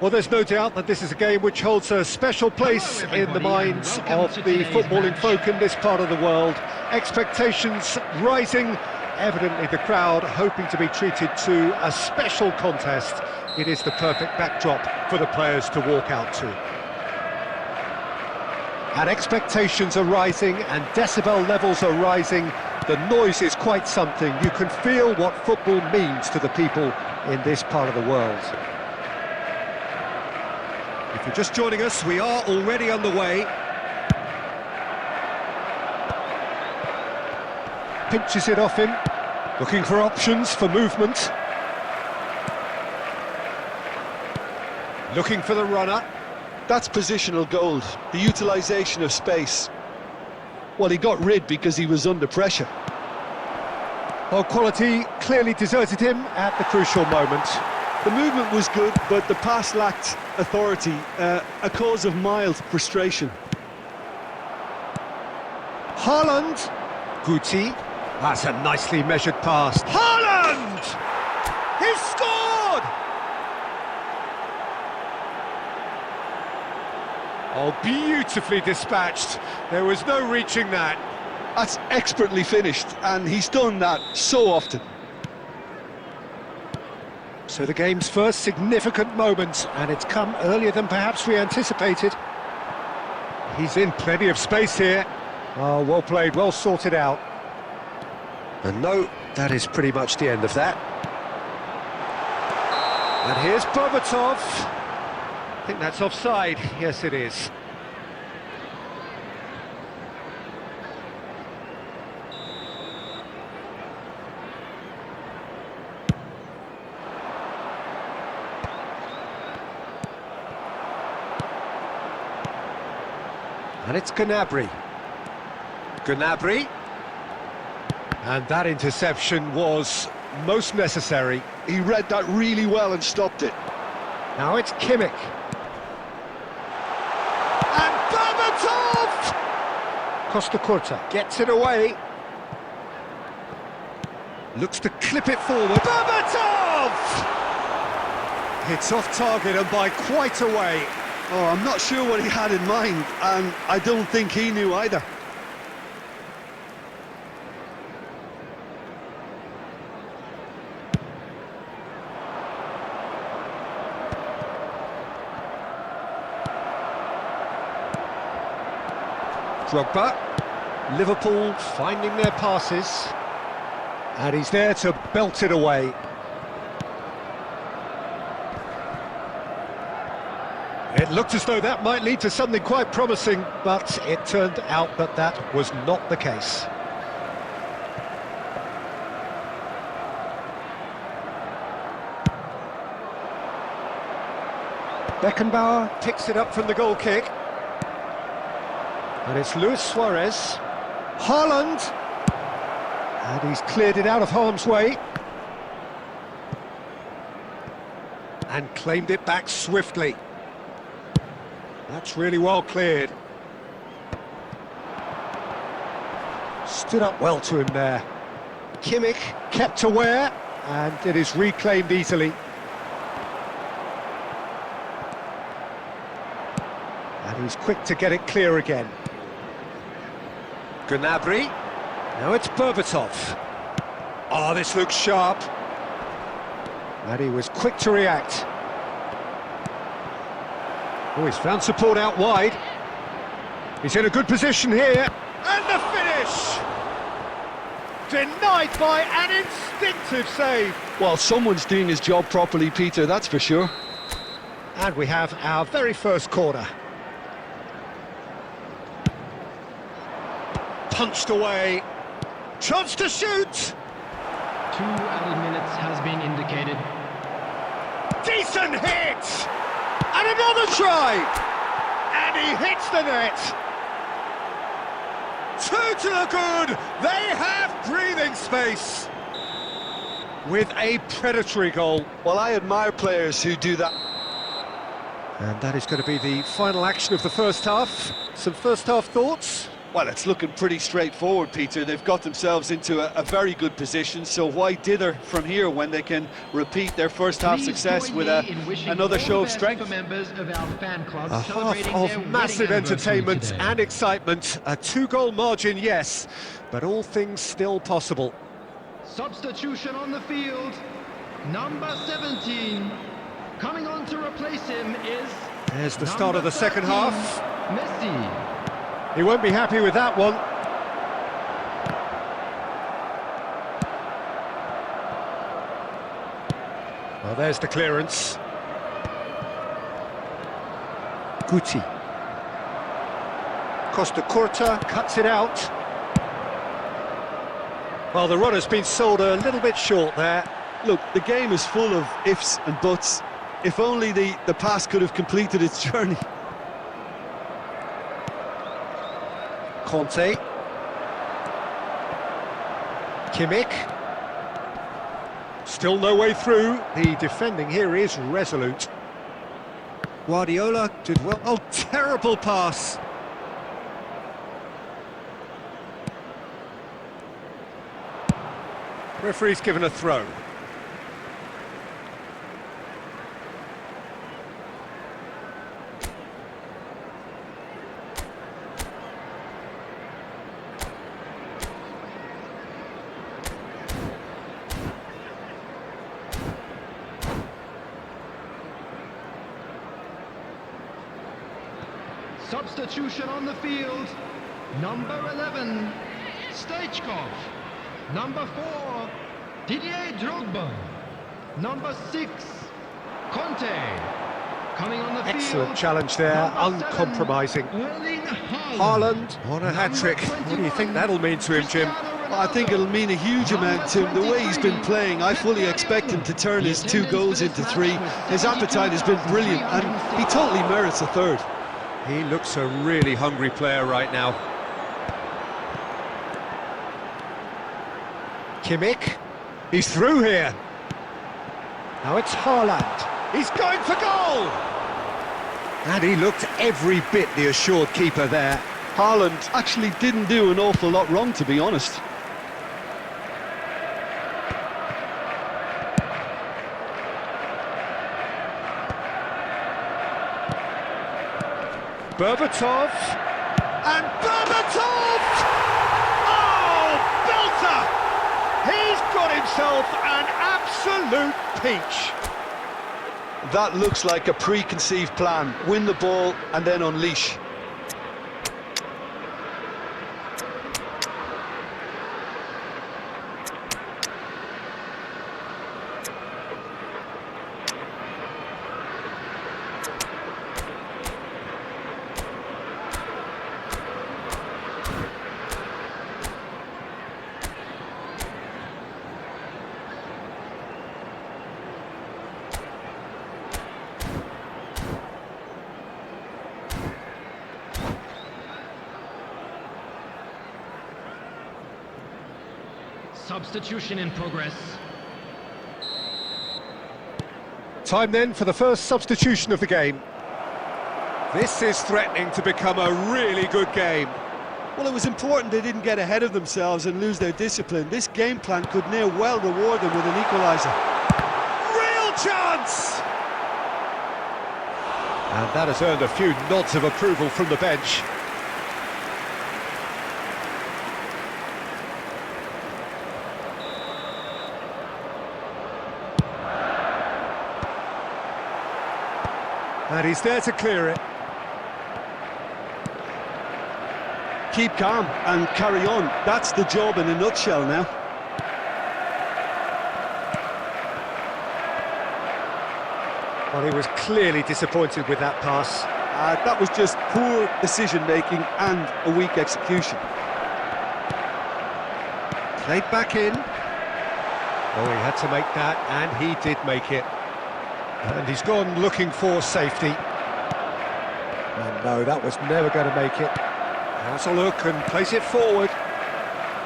Well, there's no doubt that this is a game which holds a special place in the minds of the footballing folk in this part of the world. Expectations rising, evidently the crowd hoping to be treated to a special contest. It is the perfect backdrop for the players to walk out to. And expectations are rising and decibel levels are rising. The noise is quite something. You can feel what football means to the people in this part of the world. If you're just joining us, we are already underway. Pinches it off him, looking for options for movement. Looking for the runner. That's positional gold, the utilisation of space. Well, he got rid because he was under pressure. Well, quality clearly deserted him at the crucial moment. The movement was good, but the pass lacked authority, a cause of mild frustration. Haaland. Guti. That's a nicely measured pass. Haaland! He's scored! Oh, beautifully dispatched. There was no reaching that. That's expertly finished, and he's done that so often. So the game's first significant moment, and it's come earlier than perhaps we anticipated. He's in plenty of space here. Oh, well played, well sorted out. And no, that is pretty much the end of that. And here's Berbatov. I think that's offside. Yes, it is. And it's Gnabry. Gnabry. And that interception was most necessary. He read that really well and stopped it. Now it's Kimmich. And Berbatov! Costa Curta gets it away. Looks to clip it forward. Berbatov! It's off target and by quite a way. Oh, I'm not sure what he had in mind, and I don't think he knew either. Drogba. Liverpool finding their passes. And he's there to belt it away. It looked as though that might lead to something quite promising, but it turned out that that was not the case. Beckenbauer picks it up from the goal kick. And it's Luis Suarez. Haaland! And he's cleared it out of harm's way. And claimed it back swiftly. That's really well cleared. Stood up well to him there. Kimmich kept aware, and it is reclaimed easily. And he's quick to get it clear again. Gnabry. Now it's Berbatov. Oh, this looks sharp. And he was quick to react. Oh, he's found support out wide. He's in a good position here. And the finish! Denied by an instinctive save. Well, someone's doing his job properly, Peter, that's for sure. And we have our very first corner. Punched away. Chance to shoot! 2 added minutes has been indicated. Decent hit! And another try! And he hits the net! 2 to the good! They have breathing space! With a predatory goal. Well, I admire players who do that. And that is going to be the final action of the first half. Some first half thoughts? Well, it's looking pretty straightforward, Peter. They've got themselves into a very good position, so why dither from here when they can repeat their first half success with another show of strength? Members of our fan club A half celebrating of their massive wedding anniversary entertainment today. and excitement. A 2-goal margin, yes, but all things still possible. Substitution on the field. Number 17. Coming on to replace him is... There's the start of the second half. Messi. He won't be happy with that one. Well, there's the clearance. Guti. Costa Curta cuts it out. Well, the runner's been sold a little bit short there. Look, the game is full of ifs and buts. If only the pass could have completed its journey. Conte. Kimmich. Still no way through. The defending here is resolute. Guardiola did well. Oh, terrible pass. Referee's given a throw. Substitution on the field. Number 11, Stoichkov. Number 4, Didier Drogba. Number 6, Conte. Coming on the field. Excellent challenge there, Number 7, uncompromising. Erling Haaland, what a hat-trick. What do you think that'll mean to him, Jim? Well, I think it'll mean a huge amount to him. The way he's been playing, I fully expect him to turn his 2 goals into 3. His appetite has been brilliant, and he totally merits a third. He looks a really hungry player right now. Kimmich, he's through here. Now it's Haaland. He's going for goal! And he looked every bit the assured keeper there. Haaland actually didn't do an awful lot wrong, to be honest. Berbatov, and Berbatov! Oh, belter! He's got himself an absolute peach. That looks like a preconceived plan. Win the ball and then unleash. Substitution in progress. Time then for the first substitution of the game. This is threatening to become a really good game. Well, it was important they didn't get ahead of themselves and lose their discipline. This game plan could near well reward them with an equaliser. Real chance! And that has earned a few nods of approval from the bench. And he's there to clear it. Keep calm and carry on. That's the job in a nutshell now. Well, he was clearly disappointed with that pass. That was just poor decision-making and a weak execution. Played back in. Oh, he had to make that, and he did make it. And he's gone looking for safety. And no, that was never going to make it. Has a look and plays it forward.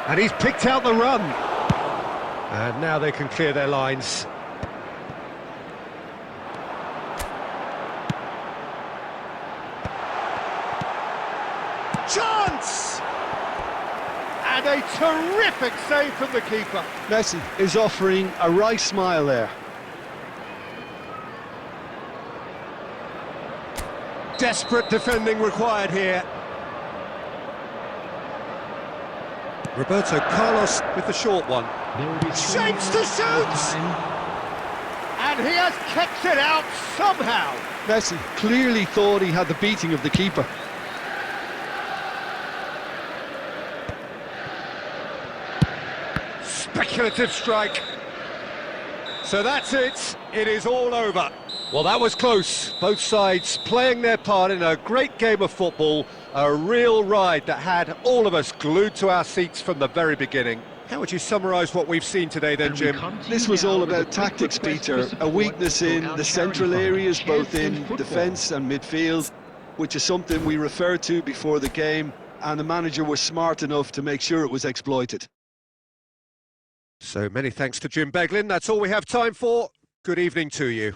And he's picked out the run. And now they can clear their lines. Chance! And a terrific save from the keeper. Messi is offering a wry smile there. Desperate defending required here. Roberto Carlos with the short one. Shapes to shoot! And he has kept it out somehow. Messi clearly thought he had the beating of the keeper. Speculative strike. So that's it. It is all over. Well, that was close. Both sides playing their part in a great game of football. A real ride that had all of us glued to our seats from the very beginning. How would you summarise what we've seen today then, Jim? This was all about tactics, Peter. A weakness in the central areas, both in defence and midfield, which is something we referred to before the game, and the manager was smart enough to make sure it was exploited. So many thanks to Jim Beglin. That's all we have time for. Good evening to you.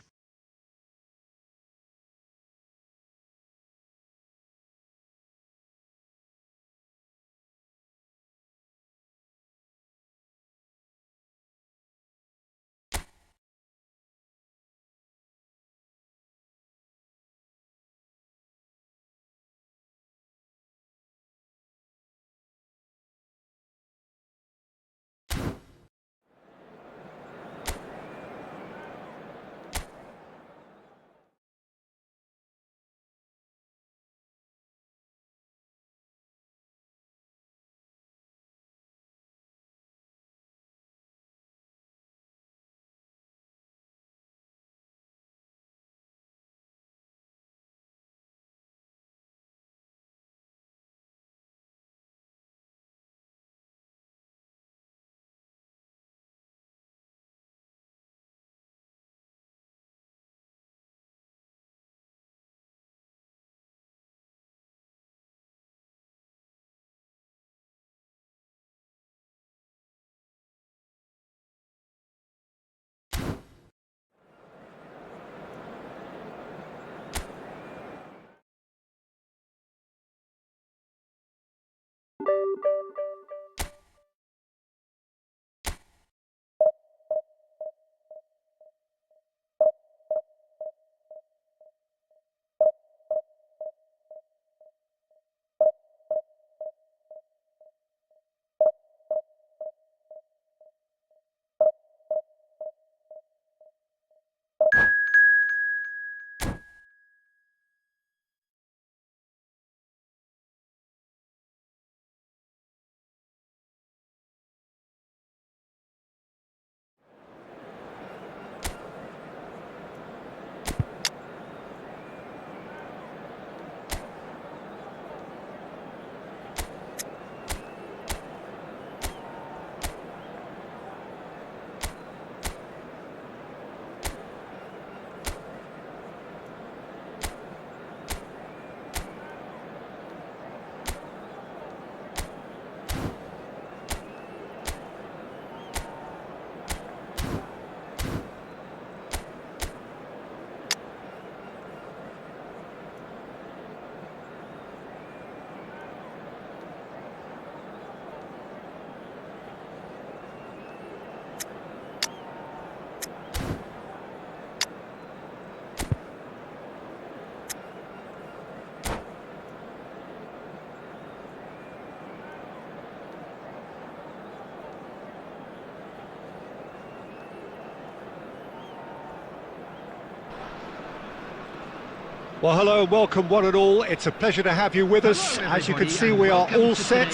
Well, hello and welcome one and all. It's a pleasure to have you with us. As you can see, we are all set.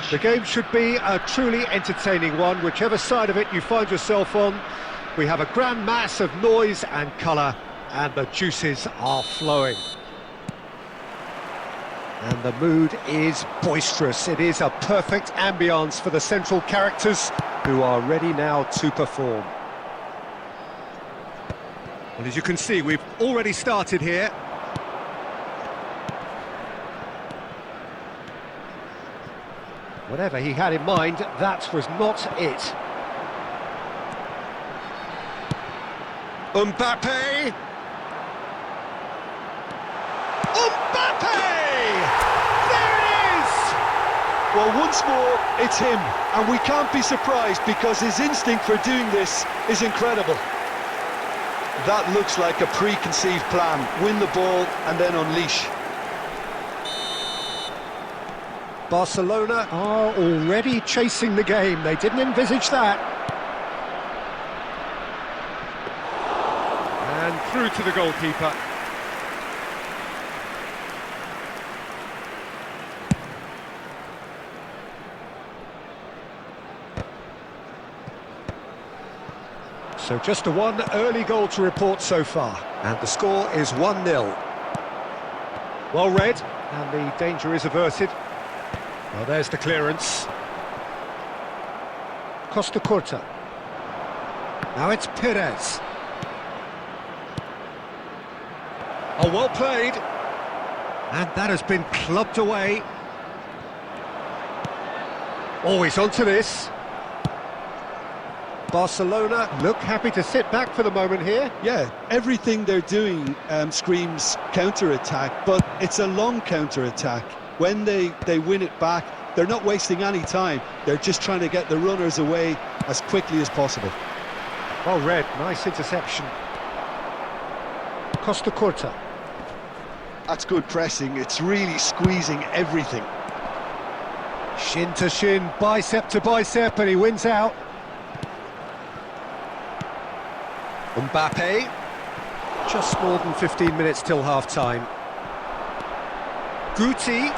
The game should be a truly entertaining one, whichever side of it you find yourself on. We have a grand mass of noise and colour, and the juices are flowing. And the mood is boisterous. It is a perfect ambience for the central characters, who are ready now to perform. Well, as you can see, we've already started here. Whatever he had in mind, that was not it. Mbappe! Mbappe! There it is! Well, once more, it's him, and we can't be surprised because his instinct for doing this is incredible. That looks like a preconceived plan. Win the ball and then unleash. Barcelona are already chasing the game. They didn't envisage that. And through to the goalkeeper. So just a one early goal to report so far, and the score is 1-0. Well read, and the danger is averted. Well, there's the clearance. Costa Curta. Now it's Perez. Oh, well played. And that has been clubbed away. Oh, he's onto this. Barcelona look happy to sit back for the moment here. Yeah, everything they're doing screams counter-attack, but it's a long counter-attack. When they win it back, they're not wasting any time. They're just trying to get the runners away as quickly as possible. Well read, nice interception. Costa Curta. That's good pressing. It's really squeezing everything. Shin to shin, bicep to bicep, and he wins out. Mbappe. Just more than 15 minutes till half-time. Guti.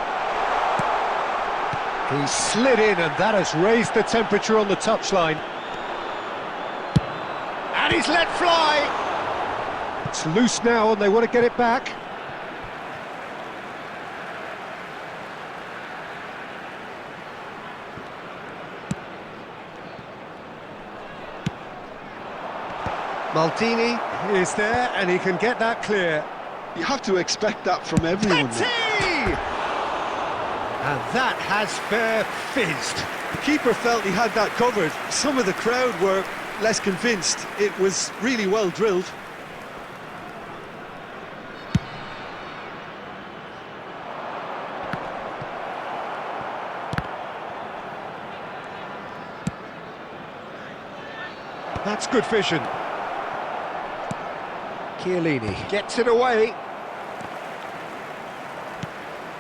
He slid in, and that has raised the temperature on the touchline. And he's let fly! It's loose now, and they want to get it back. Maldini is there, and he can get that clear. You have to expect that from everyone. And that has fair fizzed. The keeper felt he had that covered. Some of the crowd were less convinced. It was really well drilled. That's good vision. Chiellini gets it away.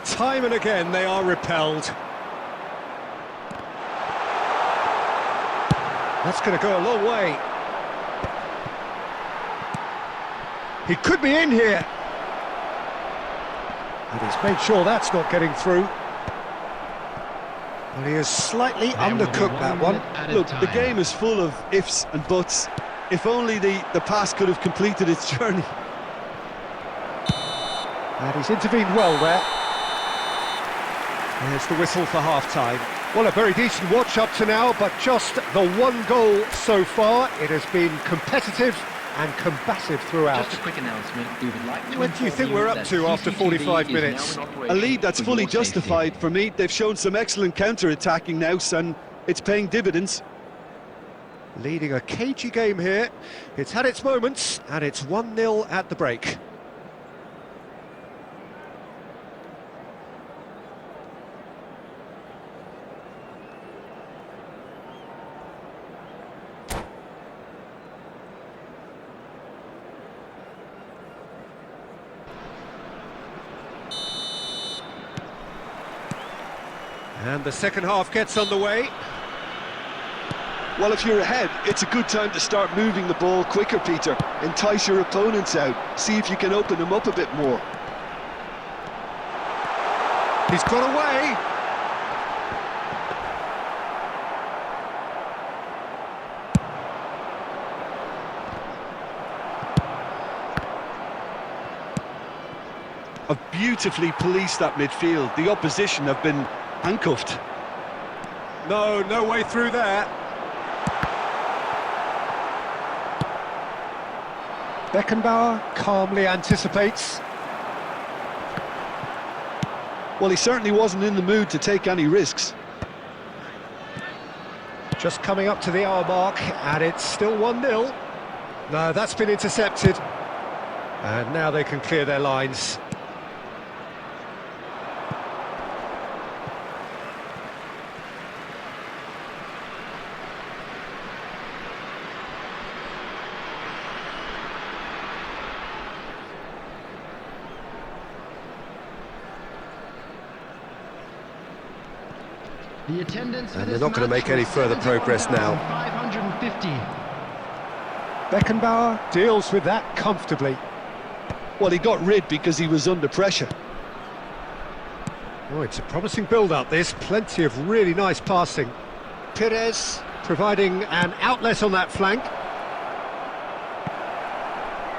Time and again they are repelled. That's going to go a long way. He could be in here. And he's made sure that's not getting through. Well, he has slightly undercooked that one. Look, the game is full of ifs and buts. If only the pass could have completed its journey. And he's intervened well there. There's the whistle for half-time. Well, a very decent watch up to now, but just the one goal so far. It has been competitive and combative throughout. Just a quick announcement, we would like to What do you think we're up to after 45 minutes? A lead that's fully justified for me. They've shown some excellent counter-attacking now, and it's paying dividends. Leading a cagey game here. It's had its moments, and it's 1-0 at the break. And the second half gets underway. Well, if you're ahead, it's a good time to start moving the ball quicker, Peter. Entice your opponents out. See if you can open them up a bit more. He's got away. Have beautifully policed that midfield. The opposition have been handcuffed. No way through there. Beckenbauer calmly anticipates. Well, he certainly wasn't in the mood to take any risks. Just coming up to the hour mark, and it's still 1-0. No, that's been intercepted. And now they can clear their lines. The attendance And they're not going to make any further progress now. 550. Beckenbauer deals with that comfortably. Well, he got rid because he was under pressure. Oh, it's a promising build-up, this. Plenty of really nice passing. Perez providing an outlet on that flank.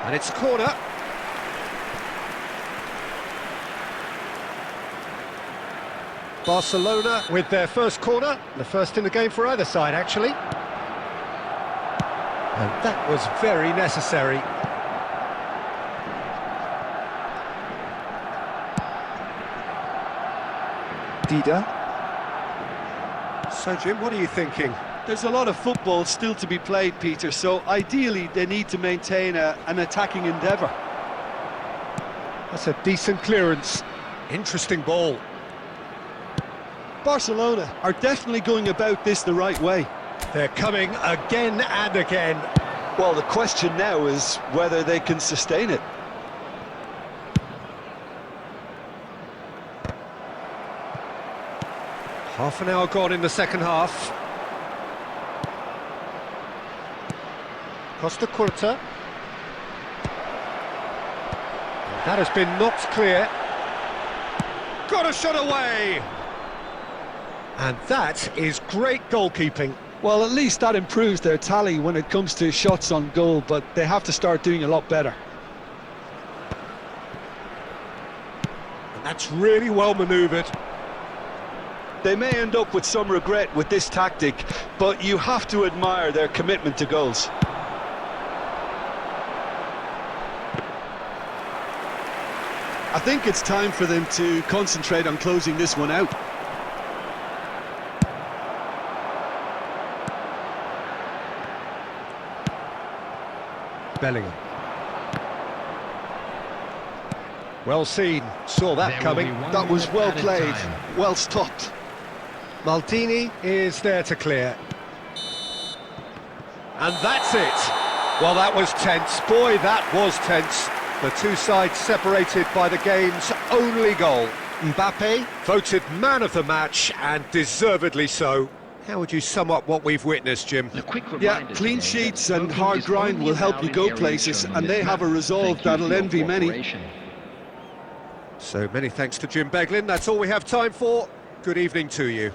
And it's a corner. Barcelona with their first corner, the first in the game for either side, actually. And that was very necessary. Dida. So, Jim, what are you thinking? There's a lot of football still to be played, Peter, so ideally they need to maintain an attacking endeavour. That's a decent clearance. Interesting ball. Barcelona are definitely going about this the right way. They're coming again and again. Well, the question now is whether they can sustain it. Half an hour gone in the second half. Costa Curta. That has been knocked clear. Got a shot away! And that is great goalkeeping. Well, at least that improves their tally when it comes to shots on goal, but they have to start doing a lot better. And that's really well manoeuvred. They may end up with some regret with this tactic, but you have to admire their commitment to goals. I think it's time for them to concentrate on closing this one out. Bellingham. Well seen, saw that coming. That was well played, well stopped. Maldini is there to clear. And that's it. Well, that was tense. Boy, that was tense. The two sides separated by the game's only goal. Mbappe voted man of the match, and deservedly so. How would you sum up what we've witnessed, Jim? Yeah, clean sheets and hard grind will help you go places, and they have a resolve that'll envy many. So many thanks to Jim Beglin. That's all we have time for. Good evening to you.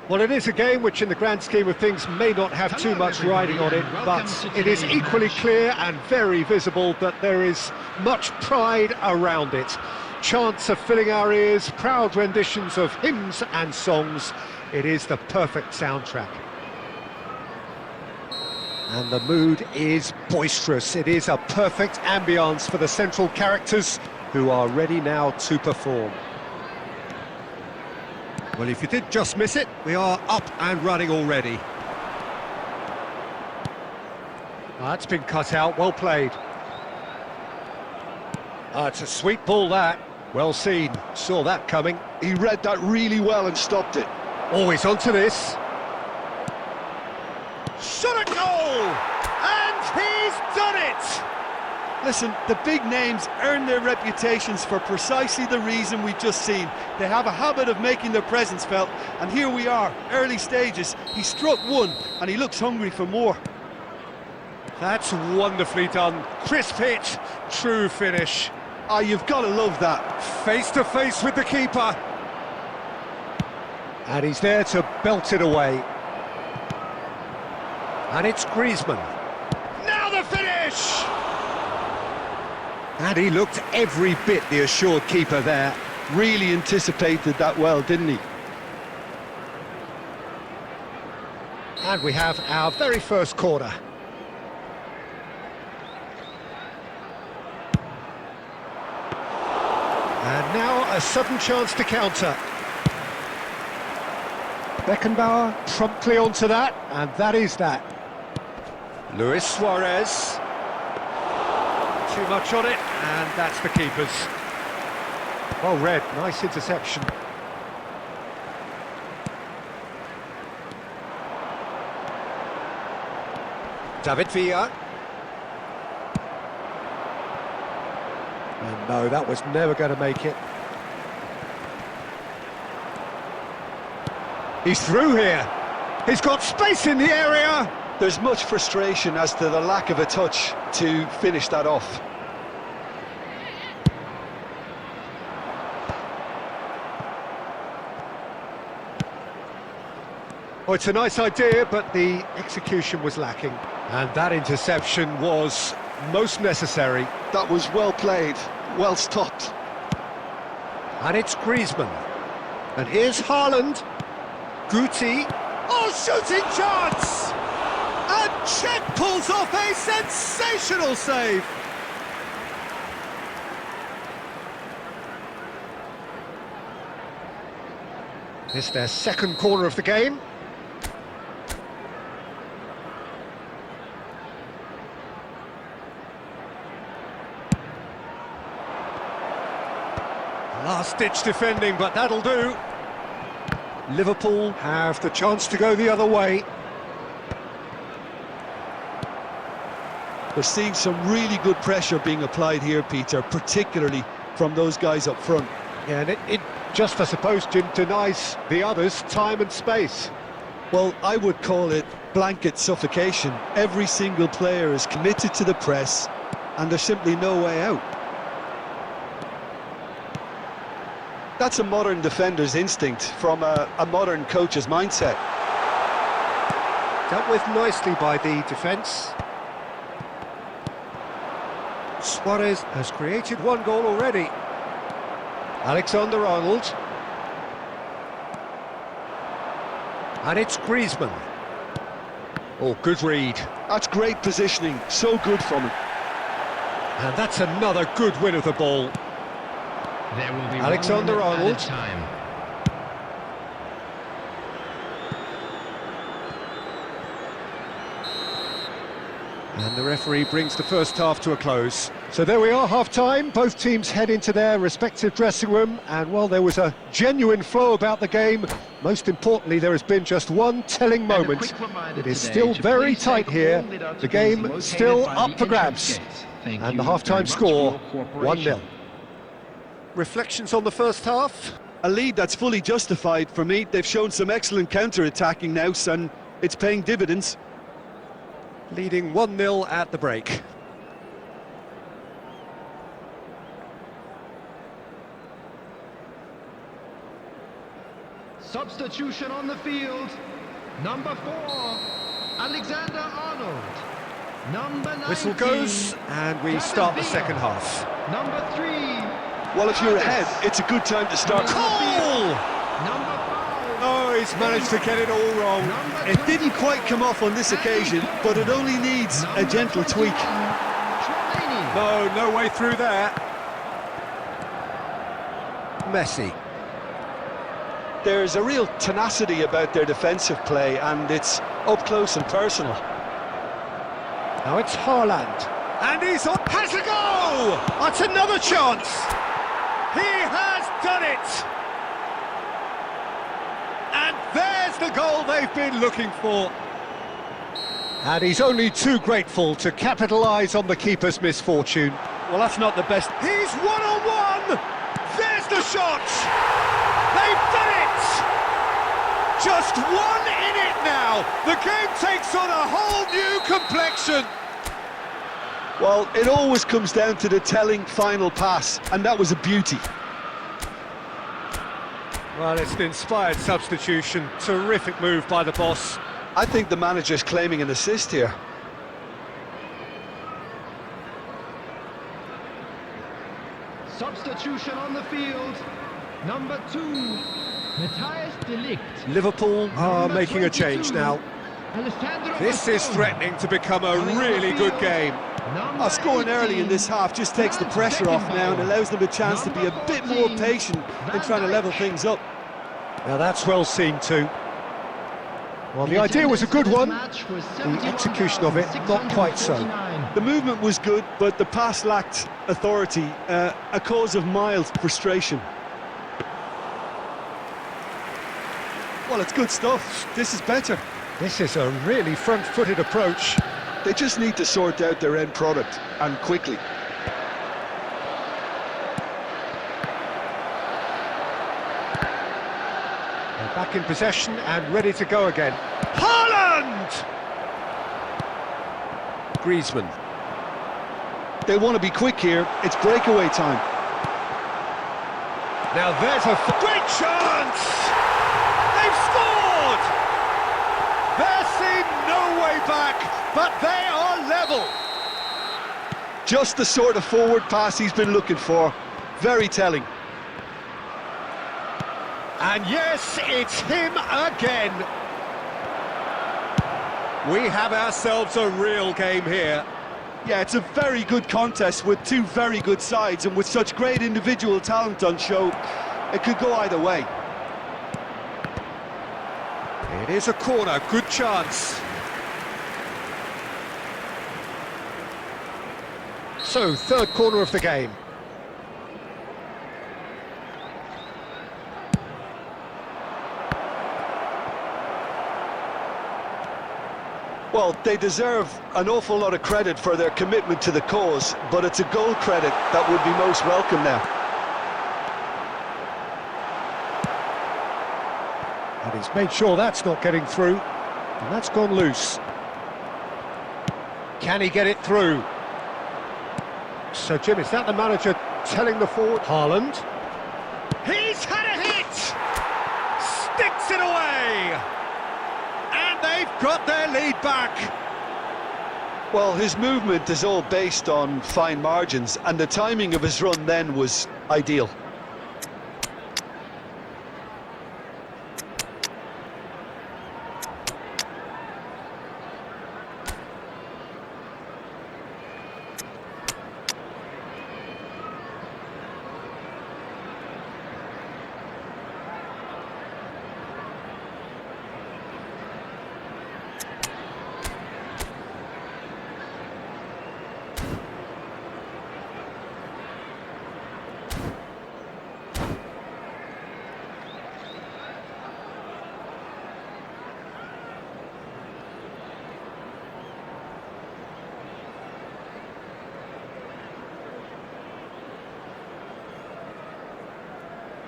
Well, it is a game which in the grand scheme of things may not have too much riding on it, but it is equally clear and very visible that there is much pride around it. Chants are filling our ears, proud renditions of hymns and songs. It is the perfect soundtrack. And the mood is boisterous. It is a perfect ambience for the central characters who are ready now to perform. Well, if you did just miss it, we are up and running already. That's been cut out, well played. It's a sweet ball that. Well seen, saw that coming. He read that really well and stopped it. Always onto this. Shot at goal! And he's done it! Listen, the big names earn their reputations for precisely the reason we've just seen. They have a habit of making their presence felt, and here we are, early stages. He struck one, and he looks hungry for more. That's wonderfully done. Crisp hit, true finish. Ah, you've got to love that. Face to face with the keeper. And he's there to belt it away. And it's Griezmann. Now the finish! And he looked every bit the assured keeper there. Really anticipated that well, didn't he? And we have our very first corner. And now a sudden chance to counter. Beckenbauer promptly onto that, and that is that. Luis Suarez. Too much on it, and that's the keeper's. Well read, nice interception. David Villa. And no, that was never going to make it. He's through here. He's got space in the area. There's much frustration as to the lack of a touch to finish that off. Oh, it's a nice idea, but the execution was lacking. And that interception was most necessary. That was well played, well stopped. And it's Griezmann. And here's Haaland. Guti. Oh, shooting chance! And Czech pulls off a sensational save. It's their second corner of the game. Last-ditch defending, but that'll do. Liverpool have the chance to go the other way. We're seeing some really good pressure being applied here, Peter, particularly from those guys up front. Yeah, and it just, I suppose, Jim, denies the others time and space. Well, I would call it blanket suffocation. Every single player is committed to the press, and there's simply no way out. That's a modern defender's instinct from a modern coach's mindset. Dealt with nicely by the defence. Suarez has created one goal already. Alexander-Arnold. And it's Griezmann. Oh, good read. That's great positioning, so good from him. And that's another good win of the ball. There will be Alexander-Arnold. time. And the referee brings the first half to a close. So there we are, half-time. Both teams head into their respective dressing room. And while there was a genuine flow about the game, most importantly, there has been just one telling moment. It is still very tight here. The game still up for grabs. And the half-time score, 1-0. Reflections on the first half? A lead that's fully justified for me. They've shown some excellent counter-attacking now, and it's paying dividends. Leading 1-0 at the break. Substitution on the field. Number 4, Alexander Arnold. Number 19. Whistle goes, and we start the second half. Number 3. Well, if you're ahead, it's a good time to start. Goal! Number 5. Oh, he's managed to get it all wrong. It didn't quite come off on this occasion, but it only needs a gentle tweak. No way through there. Messi. There's a real tenacity about their defensive play, and it's up close and personal. Now it's Haaland. And he's on. Has a go! That's another chance. He has done it. And there's the goal they've been looking for. And he's only too grateful to capitalise on the keeper's misfortune. Well, that's not the best. He's one-on-one! There's the shot! They've done it! Just one in it now! The game takes on a whole new complexion! Well, it always comes down to the telling final pass, and that was a beauty. Well, it's an inspired substitution. Terrific move by the boss. I think the manager's claiming an assist here. Substitution on the field. Number 2, Matthias de Ligt. Liverpool are making a change now. Alessandro This is Bastoni. threatening to become a really good game. Number Scoring early in this half just takes the pressure off now and allows them a chance to be a bit more patient in trying to level things up. Now that's well seen too. Well, the idea was a good one. The execution of it, not quite so. The movement was good, but the pass lacked authority, a cause of mild frustration. Well, it's good stuff. This is better. This is a really front-footed approach. They just need to sort out their end product, and quickly. They're back in possession and ready to go again. Haaland! Griezmann. They want to be quick here. It's breakaway time. Now there's a great chance! They've scored! There seemed no way back, but they are level. Just the sort of forward pass he's been looking for. Very telling. And yes, it's him again. We have ourselves a real game here. Yeah, it's a very good contest with two very good sides, and with such great individual talent on show, it could go either way. It is a corner, good chance. So, third corner of the game. Well, they deserve an awful lot of credit for their commitment to the cause, but it's a goal credit that would be most welcome now. And he's made sure that's not getting through, and that's gone loose. Can he get it through? So, Jim, is that the manager telling the forward? Haaland. He's had a hit! Sticks it away! And they've got their lead back. Well, his movement is all based on fine margins, and the timing of his run then was ideal.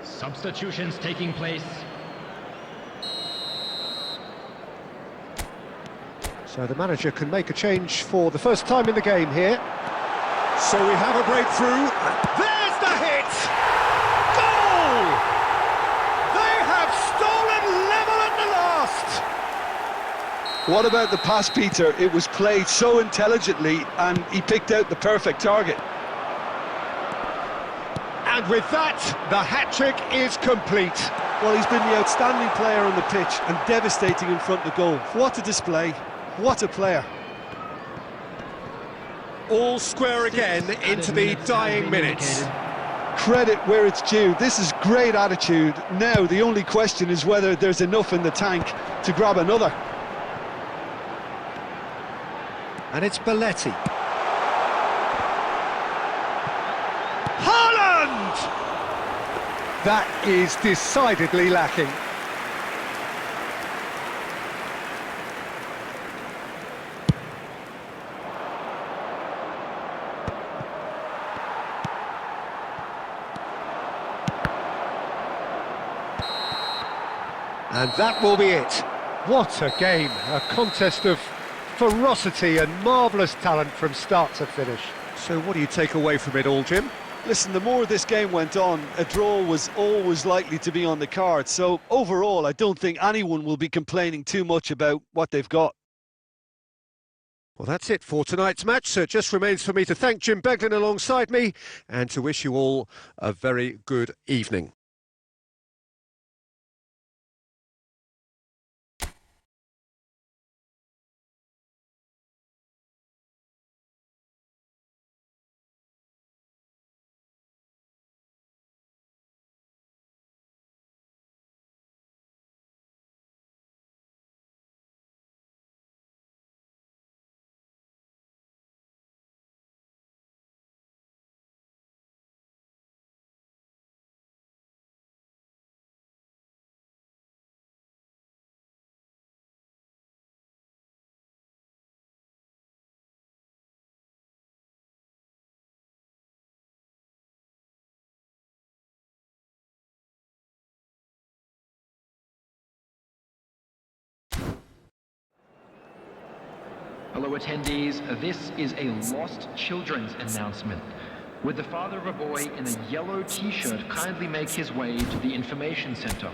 Substitutions taking place. So the manager can make a change for the first time in the game here. So we have a breakthrough. There's the hit! Goal! They have stolen What about the pass, Peter? It was played so intelligently and he picked out the perfect target. And with that, the hat-trick is complete. Well, he's been the outstanding player on the pitch and devastating in front of goal. What a display, what a player. All square again into the dying minutes. Credit where it's due. This is great attitude. Now the only question is whether there's enough in the tank to grab another. And it's Belletti. Haaland! That is decidedly lacking. And that will be it. What a game, a contest of ferocity and marvellous talent from start to finish. So what do you take away from it all, Jim? Listen, the more this game went on, a draw was always likely to be on the card. So overall, I don't think anyone will be complaining too much about what they've got. Well, that's it for tonight's match, so it just remains for me to thank Jim Beglin alongside me and to wish you all a very good evening. Hello attendees, this is a lost children's announcement. Would the father of a boy in a yellow t-shirt kindly make his way to the information center?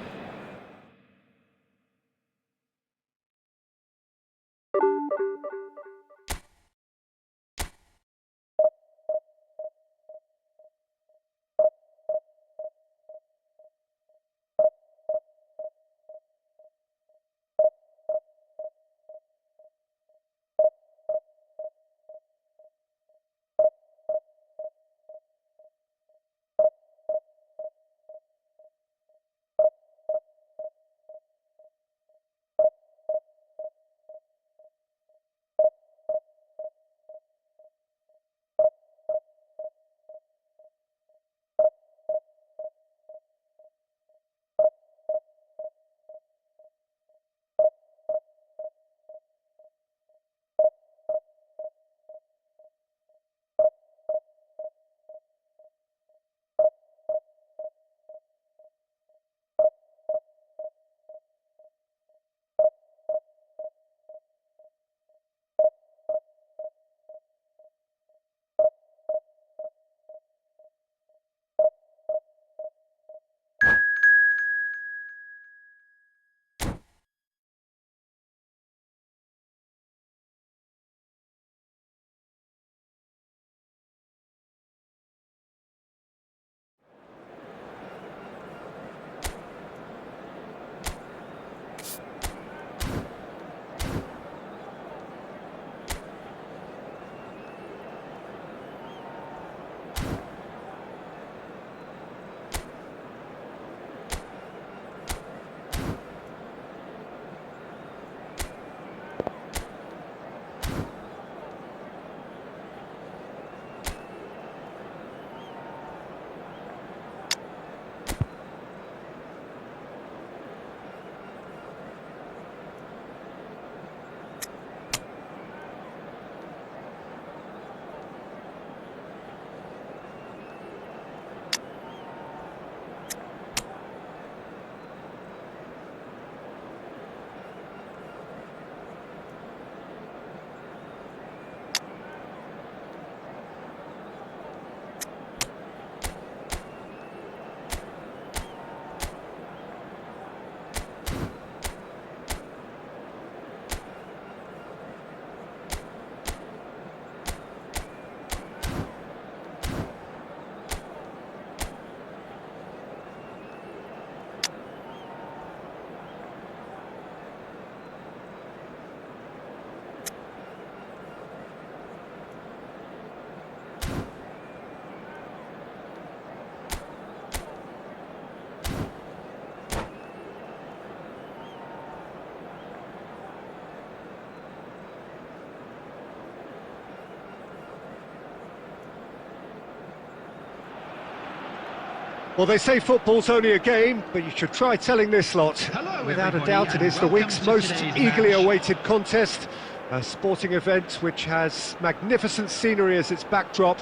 Well, they say football's only a game, but you should try telling this lot. Hello, Without a everybody, doubt, it and is the welcome week's to most today's eagerly match. awaited contest. A sporting event which has magnificent scenery as its backdrop.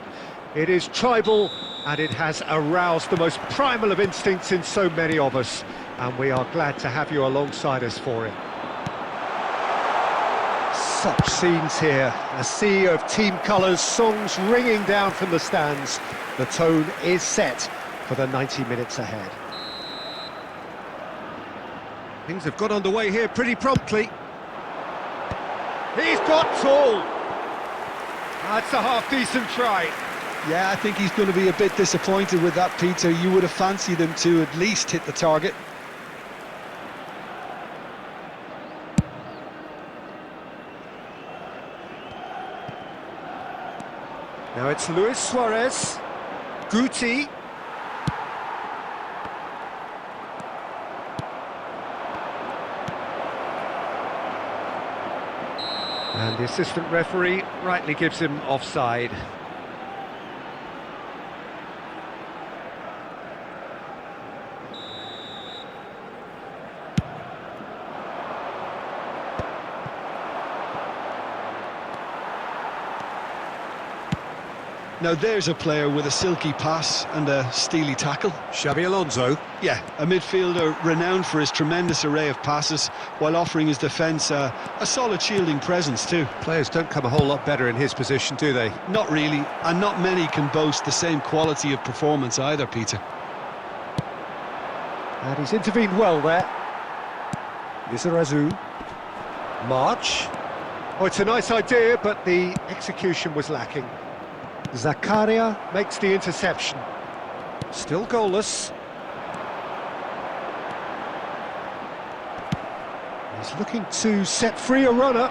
It is tribal, and it has aroused the most primal of instincts in so many of us. And we are glad to have you alongside us for it. Such scenes here, a sea of team colours, songs ringing down from the stands. The tone is set for the 90 minutes ahead. Things have got underway here pretty promptly. He's got tall. That's a half-decent try. Yeah, I think he's going to be a bit disappointed with that, Peter. You would have fancied him to at least hit the target. Now it's Luis Suarez, Guti. And the assistant referee rightly gives him offside. Now there's a player with a silky pass and a steely tackle. Xabi Alonso. Yeah, a midfielder renowned for his tremendous array of passes while offering his defence a solid shielding presence too. Players don't come a whole lot better in his position, do they? Not really, and not many can boast the same quality of performance either, Peter. And he's intervened well there. Lizarazu. March. Oh, it's a nice idea, but the execution was lacking. Zakaria makes the interception. Still goalless. He's looking to set free a runner.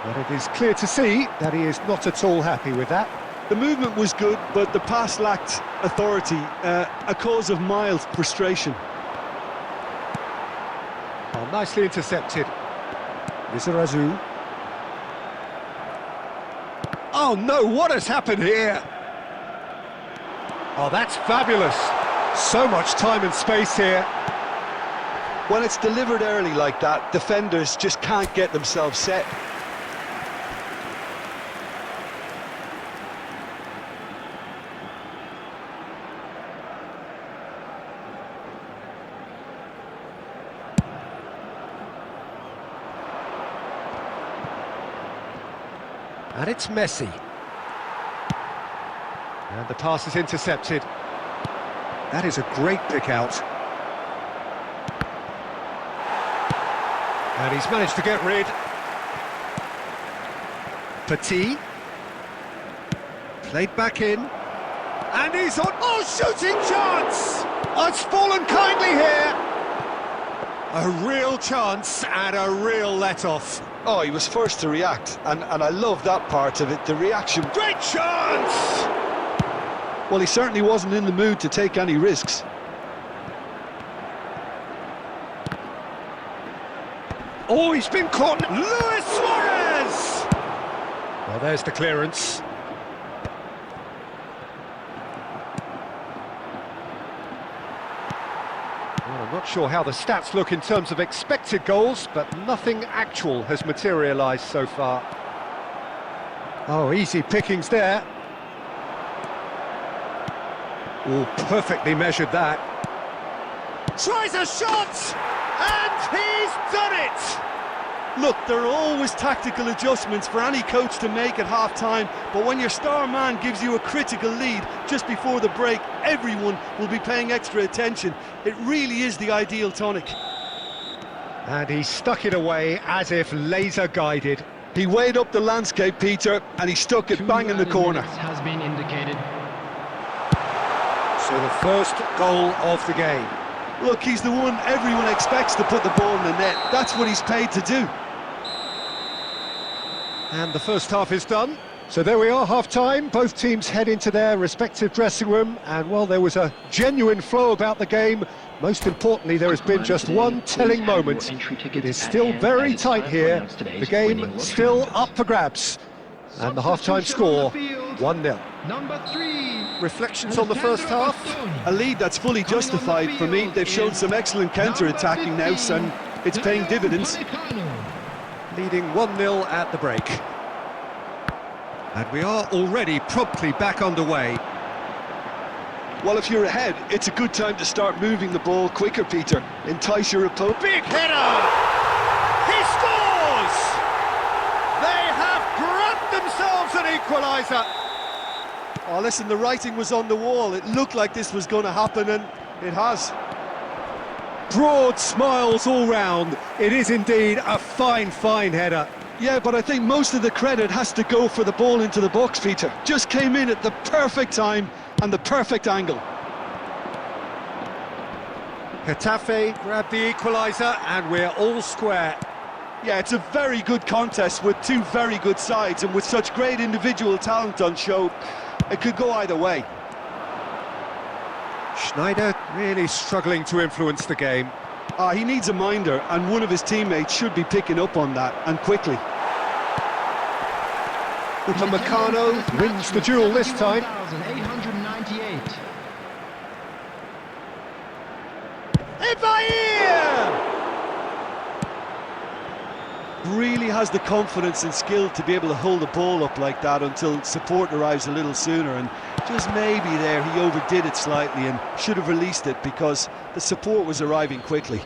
But it is clear to see that he is not at all happy with that. The movement was good, but the pass lacked authority, a cause of mild frustration. Oh, nicely intercepted. Lizarazu. Oh no, what has happened here? Oh, that's fabulous. So much time and space here. When it's delivered early like that, defenders just can't get themselves set. And it's Messi. And the pass is intercepted. That is a great pick out. And he's managed to get rid. Petit. Played back in. And he's on... Oh, shooting chance! Oh, it's fallen kindly here. A real chance and a real let-off. Oh, he was first to react, and I love that part of it, the reaction. Great chance! Well, he certainly wasn't in the mood to take any risks. Oh, he's been caught! Luis Suarez! Well, there's the clearance. Well, I'm not sure how the stats look in terms of expected goals, but nothing actual has materialised so far. Oh, easy pickings there. Oh, perfectly measured that. Tries a shot! And he's done it! Look, there are always tactical adjustments for any coach to make at half-time, but when your star man gives you a critical lead just before the break, everyone will be paying extra attention. It really is the ideal tonic. And he stuck it away as if laser-guided. He weighed up the landscape, Peter, and he stuck it bang in the corner. Has been indicated. So the first goal of the game. Look, he's the one everyone expects to put the ball in the net. That's what he's paid to do. And the first half is done. So there we are, half-time. Both teams head into their respective dressing room. And, well, there was a genuine flow about the game. Most importantly, there has been just one telling moment. It is still very tight here. The game still up for grabs. And the half-time score, 1-0. Number 3. Reflections on the first half? A lead that's fully justified for me. They've shown some excellent counter-attacking nous, and it's paying dividends. Leading 1-0 at the break. And we are already promptly back underway. Well, if you're ahead, it's a good time to start moving the ball quicker, Peter. Entice your opponent. Big header! He scores! They have grabbed themselves an equaliser. Oh, listen, the writing was on the wall. It looked like this was going to happen, and it has. Broad smiles all round. It is indeed a fine, fine header. Yeah, but I think most of the credit has to go for the ball into the box, Peter. Just came in at the perfect time and the perfect angle. Getafe grabbed the equaliser and we're all square. Yeah, it's a very good contest with two very good sides, and with such great individual talent on show, it could go either way. Schneider really struggling to influence the game. He needs a minder, and one of his teammates should be picking up on that, and quickly. Upamecano wins the duel this time. 898. Really has the confidence and skill to be able to hold the ball up like that until support arrives a little sooner, and just maybe there he overdid it slightly and should have released it because the support was arriving quickly.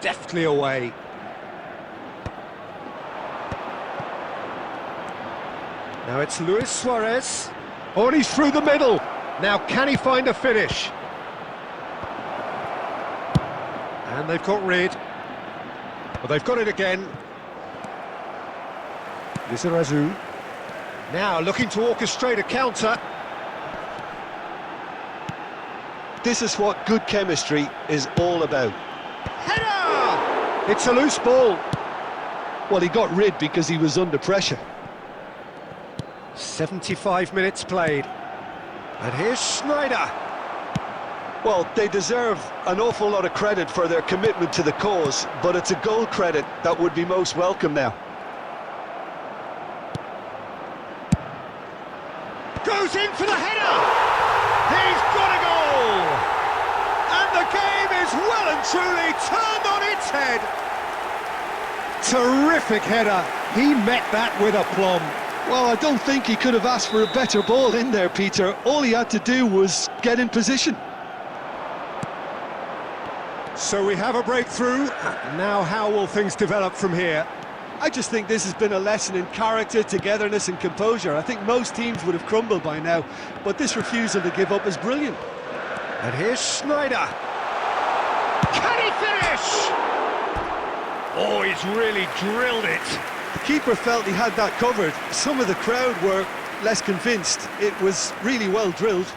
Deftly away. Now it's Luis Suarez. Oh, and he's through the middle. Now can he find a finish? And they've got rid. Well, they've got it again. Lizarazu. Now looking to orchestrate a counter. This is what good chemistry is all about. Header! It's a loose ball. Well, he got rid because he was under pressure. 75 minutes played. And here's Schneider. Well, they deserve an awful lot of credit for their commitment to the cause, but it's a goal credit that would be most welcome now. Goes in for the header! He's got a goal! And the game is well and truly turned on its head! Terrific header. He met that with aplomb. Well, I don't think he could have asked for a better ball in there, Peter. All he had to do was get in position. So we have a breakthrough. Now how will things develop from here? I just think this has been a lesson in character, togetherness and composure. I think most teams would have crumbled by now, but this refusal to give up is brilliant. And here's Schneider. Can he finish? Oh, he's really drilled it. The keeper felt he had that covered. Some of the crowd were less convinced. It was really well drilled.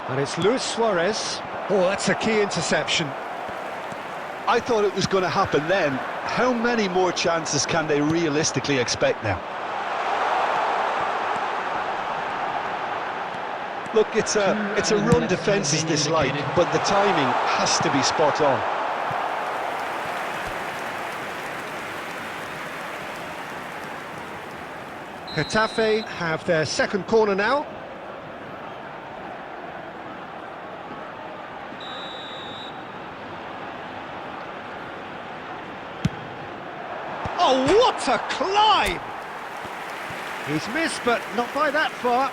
And it's Luis Suarez. Oh, that's a key interception. I thought it was going to happen then. How many more chances can they realistically expect now? Look, it's a run defence is dislike, but the timing has to be spot on. Getafe have their second corner now. Oh, what a climb! He's missed, but not by that far.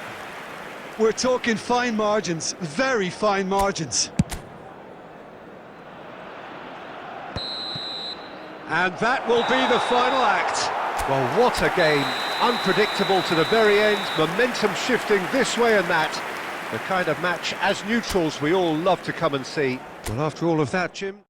We're talking fine margins, very fine margins. And that will be the final act. Well, what a game. Unpredictable to the very end, momentum shifting this way and that. The kind of match, as neutrals, we all love to come and see. Well, after all of that, Jim...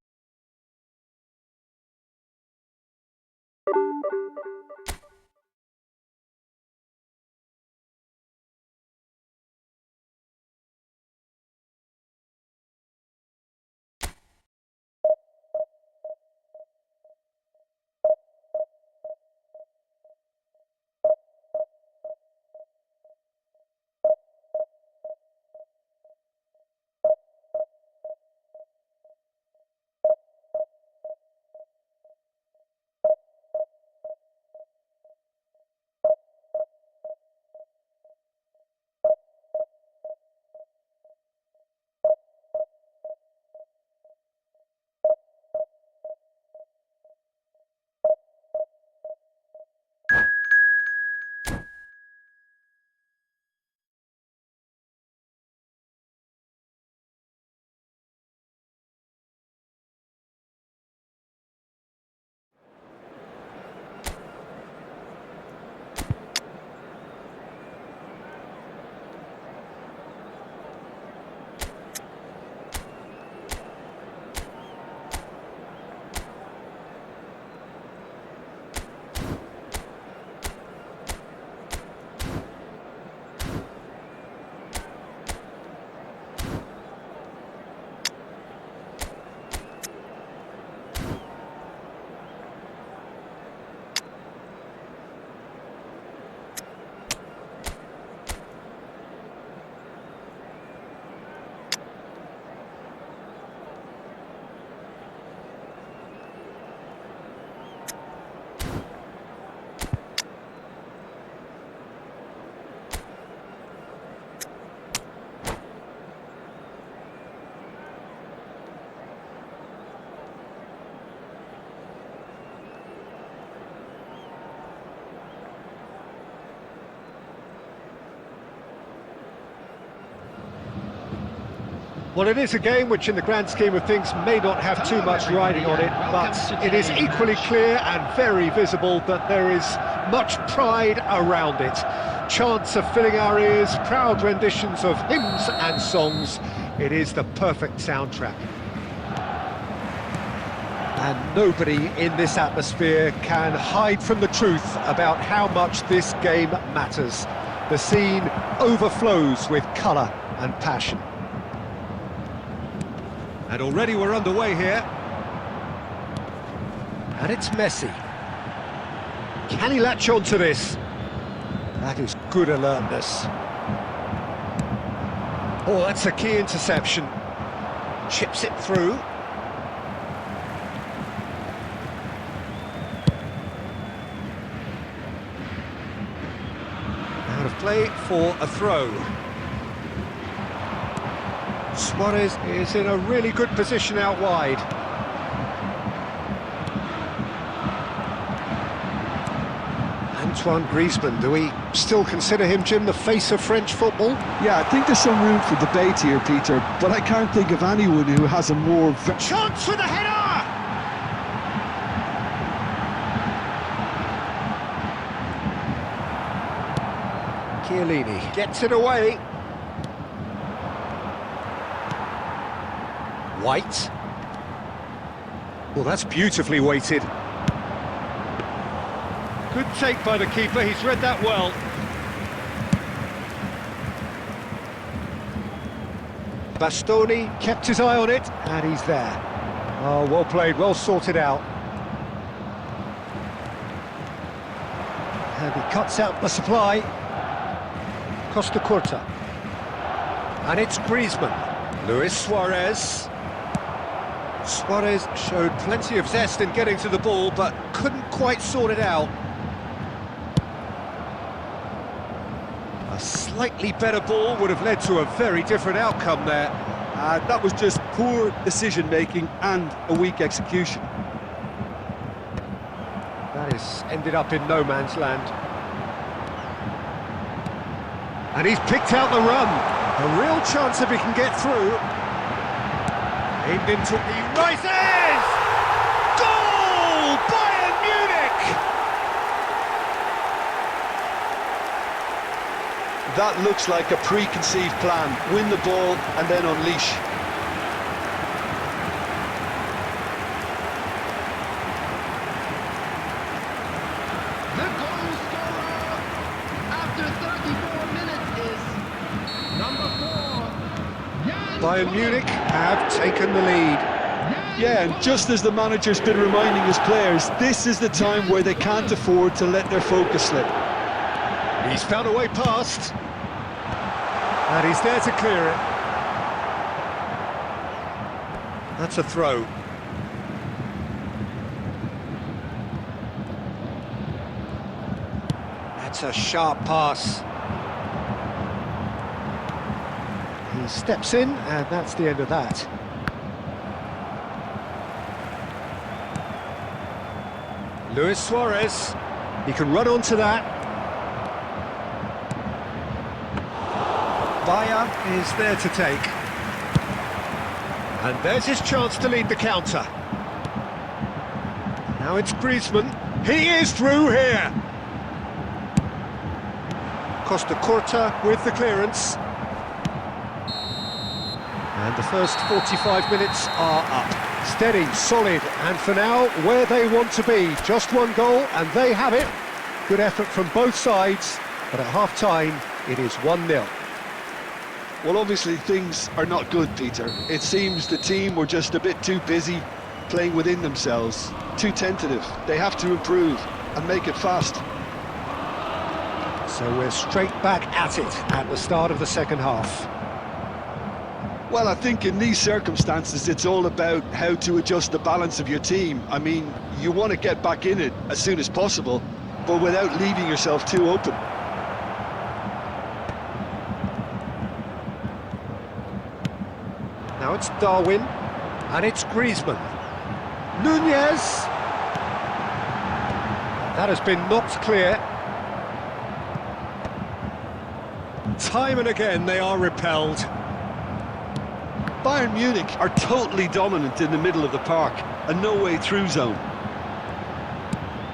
Well, it is a game which in the grand scheme of things may not have too much riding on it, but it is equally clear and very visible that there is much pride around it. Chants are filling our ears, proud renditions of hymns and songs. It is the perfect soundtrack. And nobody in this atmosphere can hide from the truth about how much this game matters. The scene overflows with colour and passion. And already we're underway here. And it's Messi. Can he latch on to this? That is good alertness. Oh, that's a key interception. Chips it through. Out of play for a throw. Suarez is in a really good position out wide. Antoine Griezmann, do we still consider him, Jim, the face of French football? Yeah, I think there's some room for debate here, Peter, but I can't think of anyone who has a more... Chance for the header! Chiellini gets it away. White. Well, that's beautifully weighted. Good take by the keeper, he's read that well. Bastoni kept his eye on it, and he's there. Oh, well played, well sorted out. And he cuts out the supply. Costa Curta. And it's Griezmann. Luis Suarez. Suarez showed plenty of zest in getting to the ball, but couldn't quite sort it out. A slightly better ball would have led to a very different outcome there. That was just poor decision-making and a weak execution. That is ended up in no man's land. And he's picked out the run. A real chance if he can get through. Aimed into... He rises! Goal! Bayern Munich! That looks like a preconceived plan. Win the ball and then unleash. The goal scorer after 34 minutes is number 4. Bayern Munich have taken the lead. Yeah, and just as the manager's been reminding his players, this is the time where they can't afford to let their focus slip. He's found a way past. And he's there to clear it. That's a throw. That's a sharp pass. He steps in, and that's the end of that. Luis Suarez, he can run onto that. Bayern is there to take. And there's his chance to lead the counter. Now it's Griezmann. He is through here. Costa Curta with the clearance. And the first 45 minutes are up. Steady, solid, and for now, where they want to be. Just one goal, and they have it. Good effort from both sides, but at half-time, it is 1-0. Well, obviously things are not good, Peter. It seems the team were just a bit too busy playing within themselves, too tentative. They have to improve and make it fast. So we're straight back at it at the start of the second half. Well, I think in these circumstances it's all about how to adjust the balance of your team. I mean, you want to get back in it as soon as possible, but without leaving yourself too open. Now it's Darwin, and it's Griezmann. Nunez! That has been knocked clear. Time and again they are repelled. Bayern Munich are totally dominant in the middle of the park, a no-way through zone.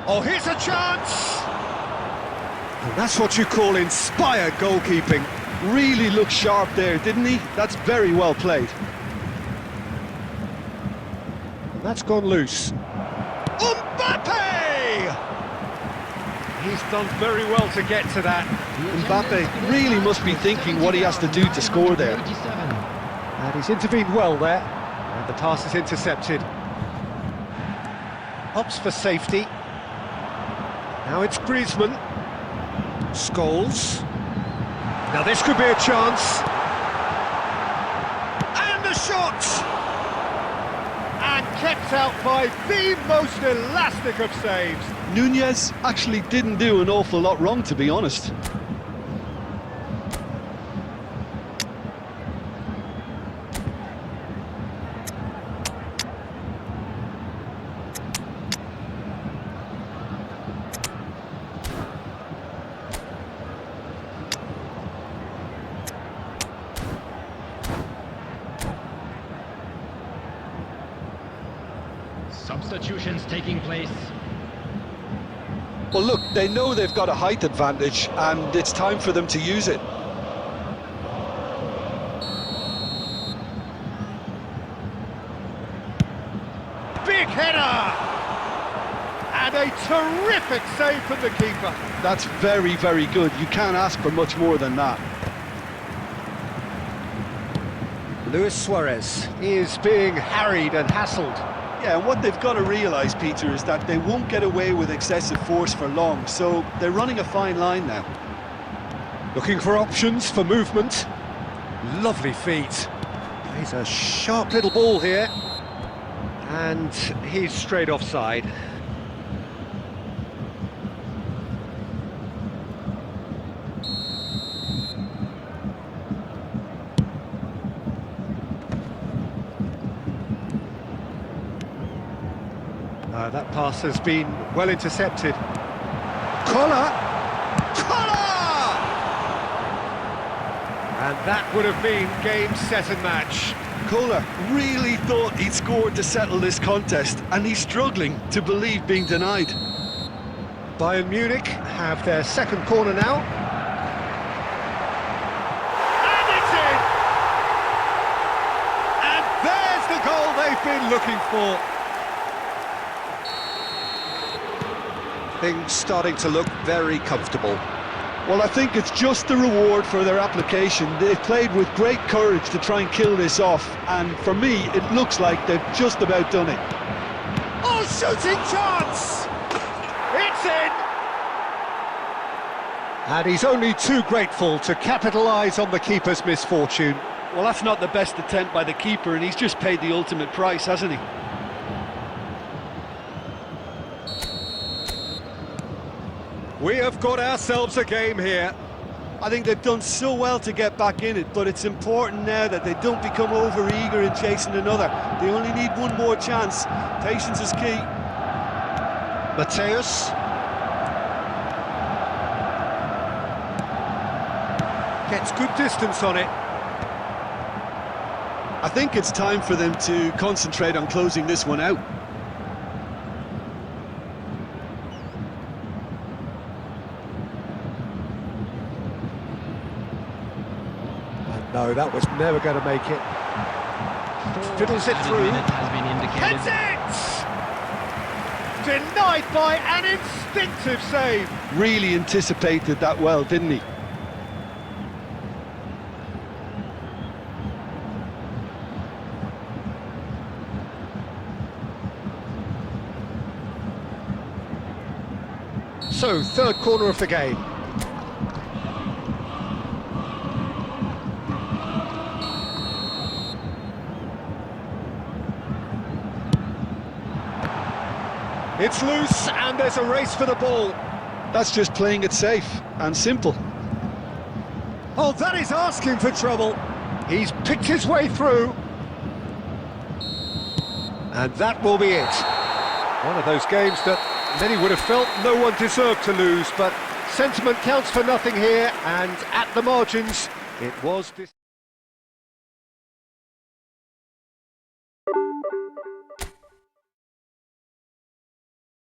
Oh, here's a chance! And that's what you call inspired goalkeeping. Really looked sharp there, didn't he? That's very well played. And that's gone loose. Mbappe! He's done very well to get to that. Mbappe really must be thinking what he has to do to score there. And he's intervened well there. And the pass is intercepted. Opts for safety. Now it's Griezmann. Scholes. Now this could be a chance. And the shot! And kept out by the most elastic of saves. Nunez actually didn't do an awful lot wrong, to be honest. Substitutions taking place. Well, look, they know they've got a height advantage, and it's time for them to use it. Big header! And a terrific save from the keeper. That's very, very good. You can't ask for much more than that. Luis Suarez is being harried and hassled. Yeah, and what they've got to realise, Peter, is that they won't get away with excessive force for long, so they're running a fine line now. Looking for options for movement. Lovely feet. Plays a sharp little ball here. And he's straight offside. That pass has been well intercepted. Collar! And that would have been game, set and match. Kohler really thought he'd scored to settle this contest, and he's struggling to believe being denied. Bayern Munich have their second corner now. And it's in! And there's the goal they've been looking for. Things starting to look very comfortable. Well, I think it's just the reward for their application. They've played with great courage to try and kill this off, and for me, it looks like they've just about done it. Oh, shooting chance! It's in! And he's only too grateful to capitalise on the keeper's misfortune. Well, that's not the best attempt by the keeper, and he's just paid the ultimate price, hasn't he? We have got ourselves a game here. I think they've done so well to get back in it, but it's important now that they don't become over-eager in chasing another. They only need one more chance. Patience is key. Mateus. Gets good distance on it. I think it's time for them to concentrate on closing this one out. No, that was never going to make it. Fiddles it through. Has been indicated. Heads it! Denied by an instinctive save. Really anticipated that well, didn't he? So, third corner of the game. It's loose, and there's a race for the ball. That's just playing it safe and simple. Oh, that is asking for trouble. He's picked his way through. And that will be it. One of those games that many would have felt no one deserved to lose, but sentiment counts for nothing here, and at the margins, it was this.